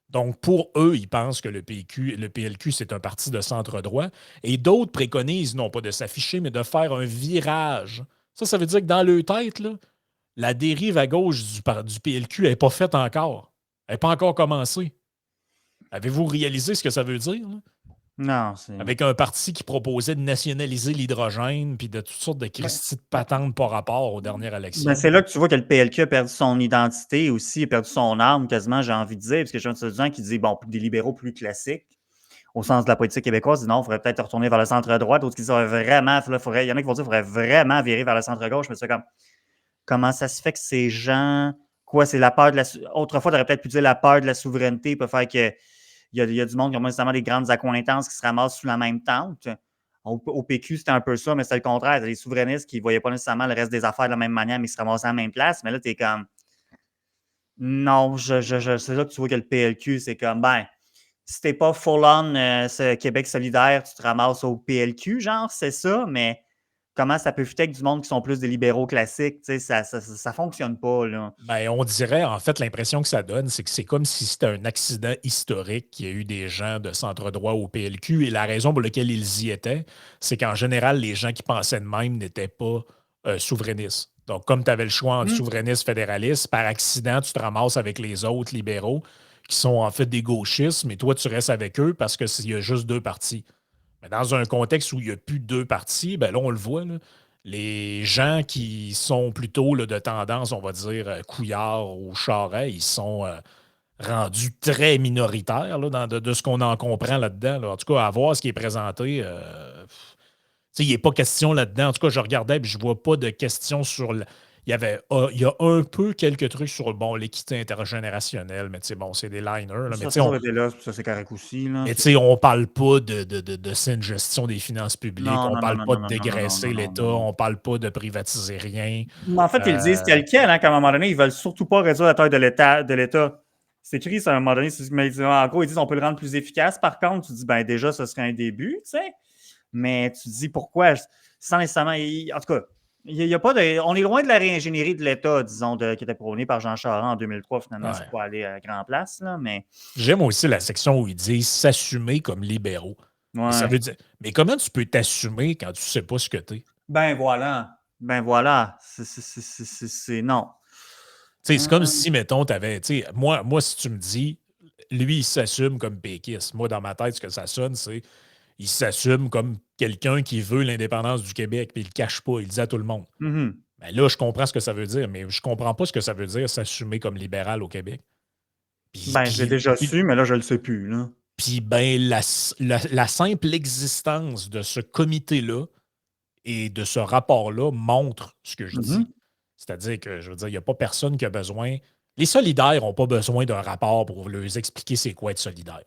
Donc, pour eux, ils pensent que le PLQ, c'est un parti de centre droit. Et d'autres préconisent non pas de s'afficher, mais de faire un virage. Ça veut dire que dans leur tête, là, La dérive à gauche du PLQ n'est pas faite encore. Elle n'est pas encore commencée. Avez-vous réalisé ce que ça veut dire, là? Non, c'est. Avec un parti qui proposait de nationaliser l'hydrogène puis de toutes sortes de Ben, Christie de patentes par rapport aux dernières ben, élections. c'est là que tu vois que le PLQ a perdu son identité aussi, a perdu son âme quasiment, j'ai envie de dire, parce que j'ai des gens qui disent, bon, des libéraux plus classiques, au sens de la politique québécoise, disent non, il faudrait peut-être retourner vers le centre-droit, d'autres qui disent vraiment, il y en a qui vont dire qu'il faudrait vraiment virer vers le centre-gauche, mais c'est comme, comment ça se fait que ces gens, quoi, c'est la peur de la, autrefois, tu aurais peut-être pu dire la peur de la souveraineté peut faire que il y a du monde qui a nécessairement des grandes accointances qui se ramassent sous la même tente. Au PQ, c'était un peu ça, mais c'était le contraire. Les souverainistes qui ne voyaient pas nécessairement le reste des affaires de la même manière, mais qui se ramassaient à la même place. Mais là, tu es comme, non, c'est là que tu vois que le PLQ, c'est comme, ben, si t'es pas full-on ce Québec solidaire, tu te ramasses au PLQ, genre, c'est ça, mais comment ça peut fitter avec du monde qui sont plus des libéraux classiques, tu sais, ça fonctionne pas, là. Ben, on dirait, en fait, l'impression que ça donne, c'est que c'est comme si c'était un accident historique qu'il y a eu des gens de centre-droit au PLQ. Et la raison pour laquelle ils y étaient, c'est qu'en général, les gens qui pensaient de même n'étaient pas souverainistes. Donc, comme tu avais le choix entre Hmm. souverainiste, fédéraliste, par accident, tu te ramasses avec les autres libéraux qui sont en fait des gauchistes, mais toi, tu restes avec eux parce qu'il y a juste deux partis. Mais dans un contexte où il n'y a plus deux partis, ben là, on le voit, là, les gens qui sont plutôt là, de tendance, on va dire, Couillard ou Charest, ils sont rendus très minoritaires là, de ce qu'on en comprend là-dedans. Là. En tout cas, à voir ce qui est présenté, il n'est pas question là-dedans. En tout cas, je regardais et je ne vois pas de questions sur le. Il y a un peu quelques trucs sur bon, l'équité intergénérationnelle, mais bon, c'est des liners. Là, Ça a toujours été là, ça c'est correct aussi, là. mais tu sais, on parle pas de saine gestion des finances publiques, Non, on non, non, parle non, pas non, de non, non, non, dégraisser non, non, l'État, non, non. on parle pas de privatiser rien. Mais en fait, ils le disent Euh, tel quel, hein, qu'à un moment donné, ils veulent surtout pas réduire la taille de l'État. C'est écrit, c'est à un moment donné, mais en gros, ils disent on peut le rendre plus efficace. Par contre, tu dis, ben déjà, ce serait un début, tu sais. Mais tu dis pourquoi, sans nécessairement. En tout cas, il y a pas de. On est loin de la réingénierie de l'État, disons, qui était prônée par Jean Charest en 2003. Finalement, c'est ouais. pas allé à grand place, là, mais J'aime aussi la section où ils disent s'assumer comme libéraux. Mais ça ouais. veut dire, mais comment tu peux t'assumer quand tu sais pas ce que t'es? Ben voilà. Ben voilà. Non. Tu sais, c'est comme si, mettons, t'avais, tu sais, moi, si tu me dis, lui, il s'assume comme péquiste. Moi, dans ma tête, ce que ça sonne, c'est il s'assume comme quelqu'un qui veut l'indépendance du Québec, puis il le cache pas, il le dit à tout le monde. Mhm. Ben là, je comprends ce que ça veut dire, mais je comprends pas ce que ça veut dire s'assumer comme libéral au Québec. Puis, Ben, je l'ai puis, déjà puis- su, mais là, je le sais plus, là. puis, ben, la simple existence de ce comité-là et de ce rapport-là montre ce que je dis. Mhm. C'est-à-dire que, je veux dire, il n'y a pas personne qui a besoin. Les solidaires n'ont pas besoin d'un rapport pour leur expliquer c'est quoi être solidaire.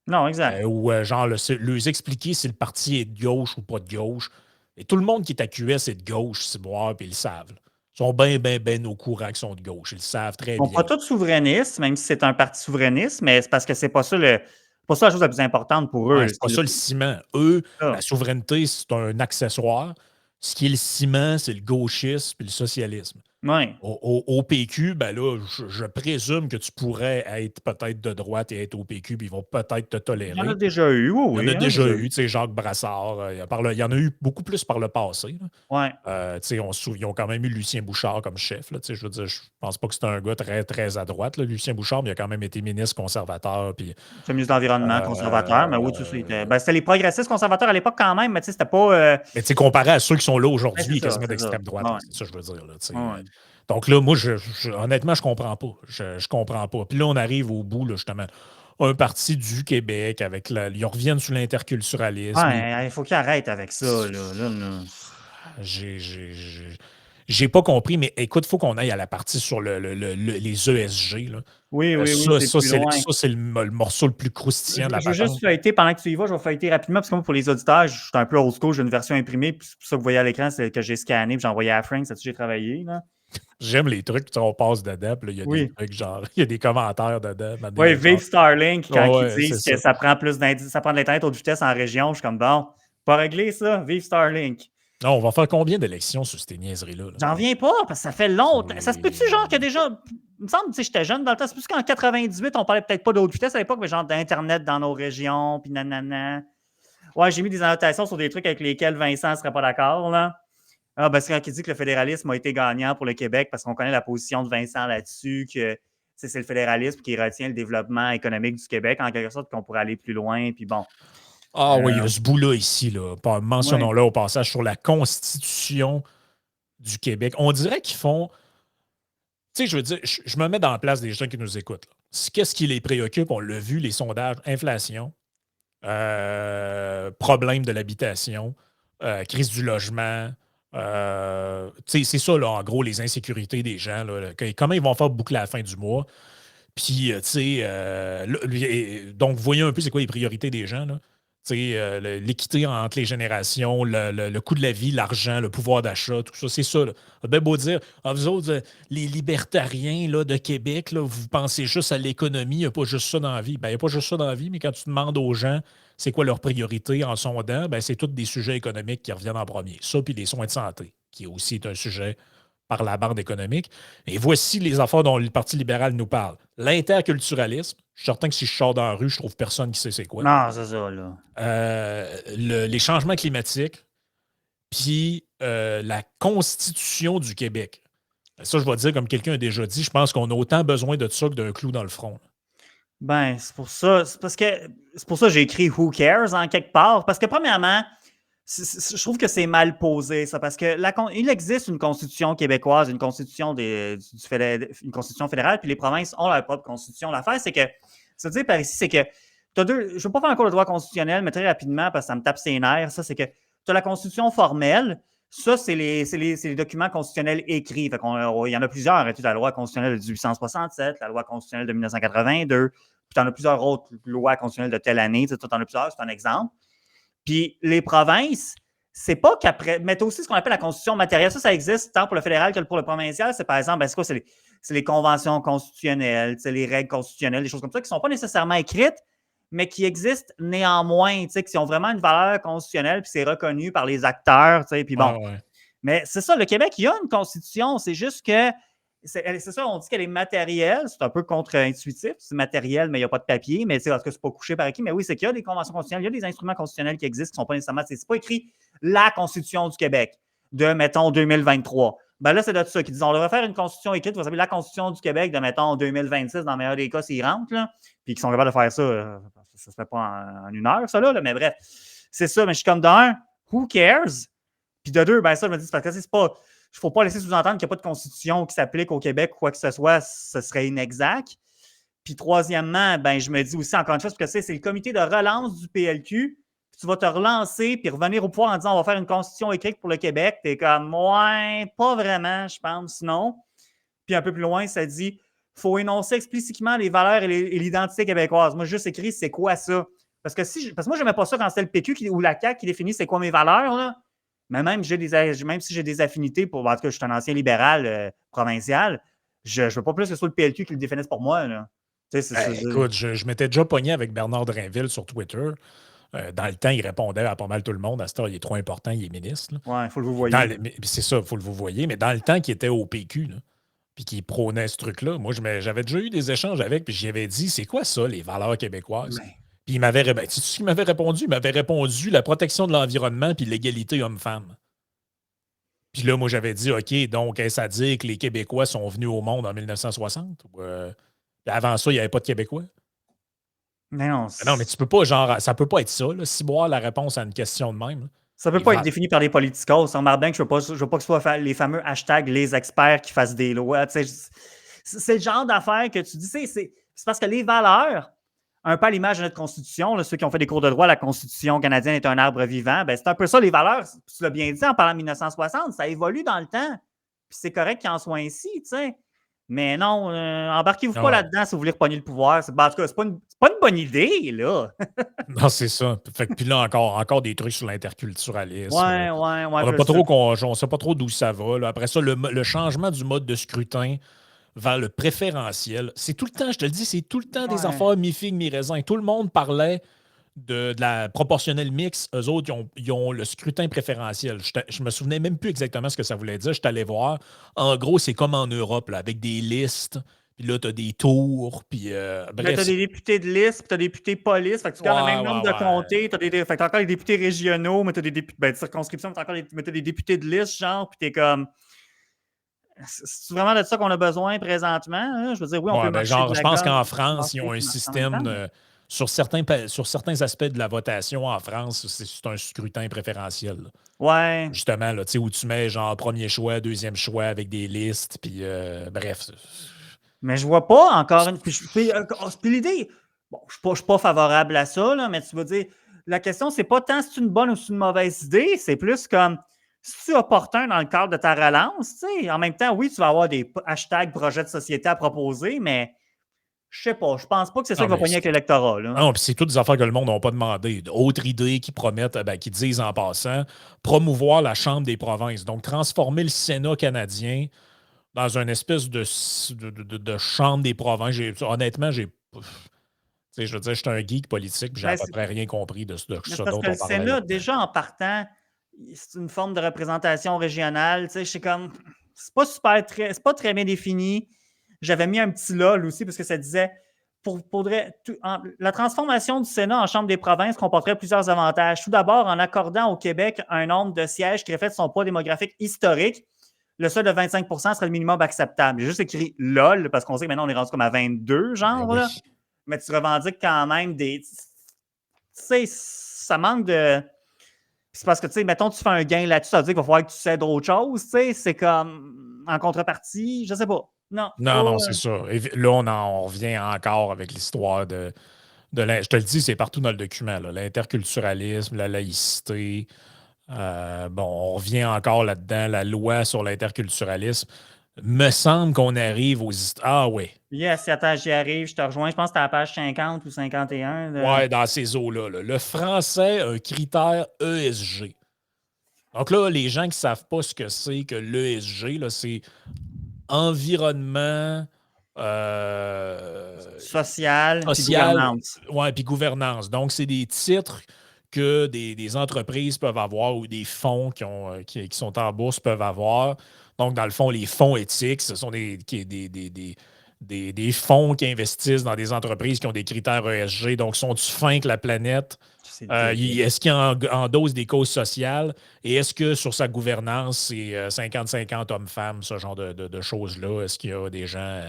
Non, exact. Ou genre, leur expliquer si le parti est de gauche ou pas de gauche. Et tout le monde qui est à QS est de gauche, c'est boire, puis ils le savent. Là. Ils sont bien au courant qu'ils sont de gauche. Ils le savent très Ils sont bien. pas tous souverainistes, même si c'est un parti souverainiste, mais c'est parce que c'est pas ça pas ça la chose la plus importante pour eux. Ouais, c'est pas ça le ciment. Eux, la Ça. souveraineté, c'est un accessoire. Ce qui est le ciment, c'est le gauchisme et le socialisme. Ouais. Au PQ, ben là, je présume que tu pourrais être peut-être de droite et être au PQ, puis ils vont peut-être te Il y en a tolérer. déjà eu, oui, Il y en oui, il a y en a déjà déjà eu, eu. tu sais, Jacques Brassard. Il y en a eu beaucoup plus par le passé. Là. Ouais. Tu sais, ils ont quand même eu Lucien Bouchard comme chef. Là, tu sais, je veux dire, je pense pas que c'était un gars très, très à droite, là, Lucien Bouchard, mais il a quand même été ministre conservateur. Puis, C'est ministre de l'Environnement, conservateur, mais oui, tout ça, euh, c'était les progressistes conservateurs à l'époque quand même, mais tu sais, c'était pas. mais tu sais, comparé à ceux qui sont là Ben, c'est aujourd'hui, ça, quasiment c'est ça. d'extrême droite, là, Ouais. c'est ça que je veux dire. Là, tu sais. Ouais. Donc là, moi, honnêtement, je comprends pas. Je comprends pas. Puis là, on arrive au bout, là, justement. Un parti du Québec avec ils reviennent sur l'interculturalisme. Ouais, il faut qu'il arrête avec ça, là. J'ai pas compris, mais écoute, il faut qu'on aille à la partie sur les ESG. Là. Oui, oui, oui, c'est plus loin. Ça, c'est le morceau le plus croustillant de la Je veux juste patente. feuilleter pendant que tu y vas, je vais feuilleter rapidement, parce que moi, pour les auditeurs, je suis un peu old school, j'ai une version imprimée, puis c'est pour ça que vous voyez à l'écran, c'est que j'ai scanné, puis j'ai envoyé à Frank, c'est dessus que j'ai travaillé, là. J'aime les trucs, tu sais, on passe dedans, puis là, il y a des Oui. trucs genre, il y a des commentaires dedans. Oui, Vive Starlink, quand Oh, ils ouais, c'est disent que ça. ça prend plus ça prend de l'Internet haute vitesse en région, je suis comme bon, pas réglé ça, Vive Starlink. Non, on va faire combien d'élections sur ces niaiseries-là? Là? J'en viens pas, parce que ça fait longtemps. Ça se peut-tu, genre, que déjà. Il me semble, tu sais, j'étais jeune dans le temps. C'est plus qu'en 98, on parlait peut-être pas de haute vitesse à l'époque, mais genre d'Internet dans nos régions, puis nanana. Ouais, j'ai mis des annotations sur des trucs avec lesquels Vincent serait pas d'accord, là. Ah, ben, c'est quand il dit que le fédéralisme a été gagnant pour le Québec parce qu'on connaît la position de Vincent là-dessus, que c'est le fédéralisme qui retient le développement économique du Québec, en quelque sorte, qu'on pourrait aller plus loin. Puis bon. Ah oui, il y a ce bout-là ici, là. Ouais. Mentionnons-le au passage sur la Constitution du Québec. On dirait qu'ils font. Tu sais, je veux dire, je me mets dans la place des gens qui nous écoutent, là. Qu'est-ce qui les préoccupe? On l'a vu, les sondages, inflation, problème de l'habitation, crise du logement. Tu sais, c'est ça, là, en gros, les insécurités des gens. Là, comment ils vont faire boucler à la fin du mois? Puis, tu sais, donc, vous voyez un peu c'est quoi les priorités des gens, là. Tu sais, l'équité entre les générations, le coût de la vie, l'argent, le pouvoir d'achat, tout ça, c'est ça. Là. On a bien beau dire, ah, vous autres, les libertariens là, de Québec, là, vous pensez juste à l'économie, il n'y a pas juste ça dans la vie. Ben, il n'y a pas juste ça dans la vie, mais quand tu demandes aux gens c'est quoi leurs priorités en sondant, ben, c'est tous des sujets économiques qui reviennent en premier. Ça, puis les soins de santé, qui aussi est un sujet par la bande économique. Et voici les affaires dont le Parti libéral nous parle. L'interculturalisme. Je suis certain que si je sors dans la rue, je trouve personne qui sait c'est quoi. Non, c'est ça, là. Les changements climatiques, puis la Constitution du Québec. Ça, je vais dire, comme quelqu'un a déjà dit, je pense qu'on a autant besoin de ça que d'un clou dans le front. Ben, c'est pour ça. C'est pour ça que j'ai écrit Who cares en quelque part. Parce que premièrement, je trouve que c'est mal posé, ça, parce que il existe une constitution québécoise, une constitution, une constitution fédérale, puis les provinces ont leur propre constitution. L'affaire, c'est que, se dire par ici, c'est que je ne veux pas faire un cours de droit constitutionnel, mais très rapidement, parce que ça me tape ses nerfs, ça, c'est que tu as la constitution formelle, ça, c'est les documents constitutionnels écrits. Fait il y en a plusieurs. Tu as la loi constitutionnelle de 1867, la loi constitutionnelle de 1982, puis tu en as plusieurs autres lois constitutionnelles de telle année. Tu en as plusieurs, c'est un exemple. Puis les provinces, c'est pas qu'après. Mais tu as aussi ce qu'on appelle la constitution matérielle. Ça existe tant pour le fédéral que pour le provincial. C'est par exemple, c'est quoi? C'est les conventions constitutionnelles, les règles constitutionnelles, des choses comme ça qui ne sont pas nécessairement écrites, mais qui existent néanmoins, qui ont vraiment une valeur constitutionnelle, puis c'est reconnu par les acteurs. Puis bon. Ouais. Mais c'est ça, le Québec, il y a une constitution. C'est juste que. C'est ça, on dit qu'elle est matérielle. C'est un peu contre-intuitif. C'est matériel, mais il n'y a pas de papier. Mais c'est parce que c'est pas couché par acquis. Mais oui, c'est qu'il y a des conventions constitutionnelles, il y a des instruments constitutionnels qui existent qui ne sont pas nécessairement. C'est pas écrit la Constitution du Québec de, mettons, 2023. Ben là, c'est de ça qui disent on devrait faire une constitution écrite, vous savez, la Constitution du Québec de, mettons, 2026, dans le meilleur des cas, s'ils rentrent, là, puis qu'ils sont capables de faire ça, ça se fait pas en une heure, ça, là, mais bref. C'est ça, mais je suis comme d'un, who cares? Puis de deux, ben ça, je me dis, c'est parce que c'est pas. Il ne faut pas laisser sous-entendre qu'il n'y a pas de constitution qui s'applique au Québec ou quoi que ce soit, ce serait inexact. Puis troisièmement, ben, je me dis aussi encore une fois, parce que c'est le comité de relance du PLQ. Puis tu vas te relancer puis revenir au pouvoir en disant on va faire une constitution écrite pour le Québec. Tu es comme ouais, pas vraiment, je pense, sinon. Puis un peu plus loin, ça dit faut énoncer explicitement les valeurs et l'identité québécoise. Moi, juste écrit, c'est quoi ça? Parce que moi, je n'aimais pas ça quand c'était le PQ ou la CAQ qui définit c'est quoi mes valeurs, là. Mais même si j'ai des affinités pour. En tout cas, je suis un ancien libéral provincial, je ne veux pas plus que ce soit le PLQ qui le définisse pour moi. Là. Écoute, je m'étais déjà pogné avec Bernard Drinville sur Twitter. Dans le temps, il répondait à pas mal tout le monde. À ce temps, il est trop important, il est ministre. Oui, il faut le vous voyez. C'est ça, il faut le vous voyez. Mais dans le temps qu'il était au PQ, là, puis qu'il prônait ce truc-là, moi, j'avais déjà eu des échanges avec, puis j'y avais dit, c'est quoi ça, les valeurs québécoises? Mais... Puis il m'avait répondu, tu sais ce qu'il m'avait répondu? Il m'avait répondu la protection de l'environnement puis l'égalité homme-femme. Puis là, moi, j'avais dit, OK, donc, est-ce à dire que les Québécois sont venus au monde en 1960? Avant ça, il n'y avait pas de Québécois? Non, Non, mais tu peux pas, genre, ça peut pas être ça, là, ciboire la réponse à une question de même. Là. Ça peut pas être défini par les politicos. On remarque bien que je veux pas que ce soit les fameux hashtags les experts qui fassent des lois. C'est le genre d'affaires que tu dis, c'est parce que les valeurs, un peu à l'image de notre Constitution, là, ceux qui ont fait des cours de droit, la Constitution canadienne est un arbre vivant, ben, c'est un peu ça, les valeurs. Tu l'as bien dit en parlant de 1960, ça évolue dans le temps. Puis c'est correct qu'il en soit ainsi, tu sais. Mais non, embarquez-vous pas là-dedans si vous voulez repogner le pouvoir. En tout cas, c'est pas une bonne idée, là. Non, c'est ça. Fait que, puis là, encore des trucs sur l'interculturalisme. Ouais. On ne sait pas trop d'où ça va. Là. Après ça, le changement du mode de scrutin vers le préférentiel, c'est tout le temps, je te le dis, c'est tout le temps des affaires mi-figue, mi-raisin. Tout le monde parlait de la proportionnelle mixte. Eux autres, ils ont le scrutin préférentiel. Je me souvenais même plus exactement ce que ça voulait dire. Je suis allé voir. En gros, c'est comme en Europe, là, avec des listes. Puis là, tu as des tours, puis Mais tu bref. as des députés de liste, puis tu as des députés police. Fait que tu gardes le Ouais, même nombre ouais, de ouais. comtés. Fait que t'as encore les députés régionaux, mais tu as des députés de circonscription, mais t'as des députés de liste, genre, puis t'es comme. C'est vraiment de ça qu'on a besoin présentement. Hein? Je veux dire, oui, on peut Ouais, ben marcher de genre, je la pense gomme, qu'en France, ils marcher ont un puis marcher en même temps. système sur certains aspects de la votation en France, c'est un scrutin préférentiel, là. Ouais. Justement, là, tu sais, où tu mets genre premier choix, deuxième choix avec des listes, puis bref. Mais je vois pas encore une. Puis l'idée, bon, je suis pas favorable à ça, là, mais tu veux dire, la question, c'est pas tant si c'est une bonne ou si c'est une mauvaise idée, c'est plus comme si c'est opportun dans le cadre de ta relance, tu sais. En même temps, oui, tu vas avoir des hashtags projets de société à proposer, mais je sais pas, je pense pas que c'est ça Non, qui va mais pogner avec l'électorat, ah là. non, puis c'est toutes des affaires que le monde n'a pas demandé. Autre idée qu'ils promettent, ben, qu'ils disent en passant, promouvoir la Chambre des provinces. Donc, transformer le Sénat canadien dans une espèce de Chambre des provinces. Honnêtement, j'ai. Tu sais, je veux dire, j'étais un geek politique, puis j'ai à Ben, peu près rien compris de mais ce c'est parce dont que le on parlait Sénat, là-dedans. déjà en partant, c'est une forme de représentation régionale. Tu sais, je sais comme. C'est pas super très. C'est pas très bien défini. J'avais mis un petit lol aussi parce que ça disait la transformation du Sénat en Chambre des provinces comporterait plusieurs avantages. Tout d'abord, en accordant au Québec un nombre de sièges qui reflète son poids démographique historique, le seuil de 25 serait le minimum acceptable. J'ai juste écrit LOL parce qu'on sait que maintenant on est rendu comme à 22, Ben genre, là. oui. Mais tu revendiques quand même des. Tu sais, ça manque de. C'est parce que, tu sais, mettons, tu fais un gain là-dessus, ça veut dire qu'il va falloir que tu cèdes autre chose, tu sais. C'est comme en contrepartie, je sais pas. Non, Non, pas. non, c'est ça. Et là, on revient encore avec l'histoire je te le dis, c'est partout dans le document, là. L'interculturalisme, la laïcité. Bon, on revient encore là-dedans, la loi sur l'interculturalisme. Me semble qu'on arrive aux Ah oui. Yes, attends, j'y arrive, je te rejoins. Je pense que c'est à la page 50 ou 51. Ouais, dans ces eaux-là, là. Le français a un critère ESG. Donc là, les gens qui ne savent pas ce que c'est que l'ESG, là, c'est environnement Social puis social, gouvernance. ouais, puis gouvernance. Donc, c'est des titres que des entreprises peuvent avoir ou des fonds qui sont en bourse peuvent avoir. Donc, dans le fond, les fonds éthiques, ce sont des fonds qui investissent dans des entreprises qui ont des critères ESG. Donc, sont-ils fins que la planète? C'est débile. Est-ce qu'il endosse des causes sociales? Et est-ce que sur sa gouvernance, c'est 50-50 hommes-femmes, ce genre de choses-là? Est-ce qu'il y a des gens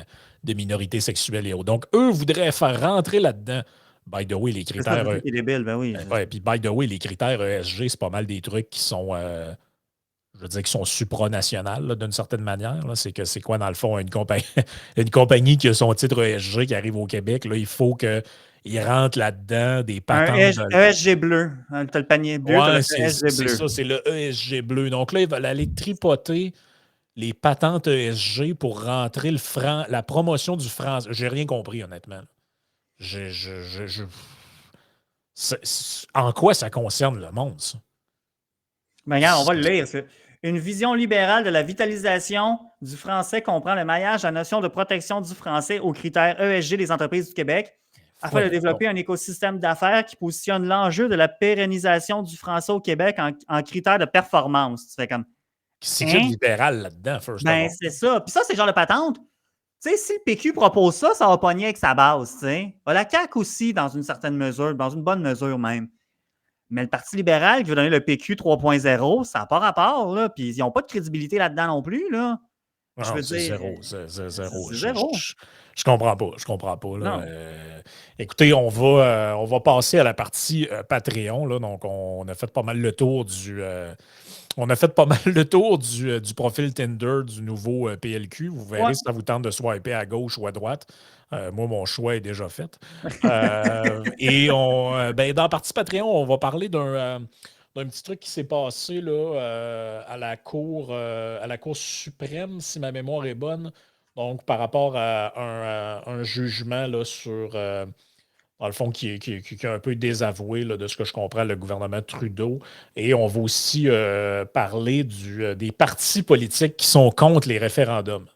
de minorités sexuelles et autres? Donc, eux voudraient faire rentrer là-dedans. By the way, les C'est ça, critères. c'est ça qui est débile, ben oui. Ouais, puis by the way, les critères ESG, c'est pas mal des trucs qui sont. Je veux dire, qui sont supranationales, là, d'une certaine manière. Là. C'est que c'est quoi, dans le fond, une compagnie, une compagnie qui a son titre ESG qui arrive au Québec, là, il faut qu'il rentre là-dedans des Un patentes. ESG bleu. Hein, t'as le panier bleu, t'as le Ouais, ESG c'est bleu. ça, c'est le ESG bleu. Donc là, ils veulent aller tripoter les patentes ESG pour rentrer la promotion du français. J'ai rien compris, honnêtement. Je, je, je, je- En quoi ça concerne le monde, ça? Ben, regarde, on va le lire. Une vision libérale de la vitalisation du français comprend le maillage de la notion de protection du français aux critères ESG des entreprises du Québec afin de Voyons donc. développer un écosystème d'affaires qui positionne l'enjeu de la pérennisation du français au Québec en critères de performance. Tu fais comme, C'est que de hein? libéral là-dedans, first of Ben, all. c'est ça. Puis ça, c'est le genre de patente. Tu sais, si le PQ propose ça, ça va pogner avec sa base, tu sais. La CAQ aussi, dans une certaine mesure, dans une bonne mesure même. Mais le Parti libéral qui veut donner le PQ 3.0, ça n'a pas rapport, là. Puis ils n'ont pas de crédibilité là-dedans non plus, là. Je Non, veux c'est dire, zéro. C'est zéro. c'est zéro. Je comprends pas. Je comprends pas. Là. Non. Écoutez, on va passer à la partie Patreon. Là. Donc, on a fait pas mal le tour on a fait pas mal le tour du profil Tinder du nouveau PLQ. Vous verrez Ouais. si ça vous tente de swiper à gauche ou à droite. Moi, mon choix est déjà fait. Ben, dans la partie Patreon, on va parler d'un petit truc qui s'est passé là, à la Cour suprême, si ma mémoire est bonne. Donc, par rapport à un jugement là, dans le fond, qui a un peu désavoué, là, de ce que je comprends, le gouvernement Trudeau. Et on va aussi parler des partis politiques qui sont contre les référendums.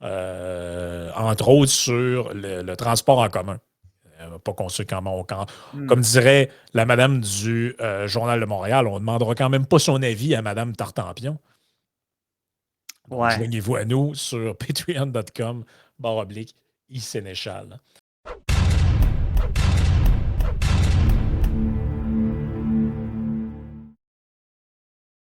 Entre autres sur le transport en commun. Pas conçu comme Hmm. dirait la madame du Journal de Montréal, on ne demandera quand même pas son avis à madame Tartampion. Donc, Ouais. joignez-vous à nous sur patreon.com barre oblique, I Sénéchal.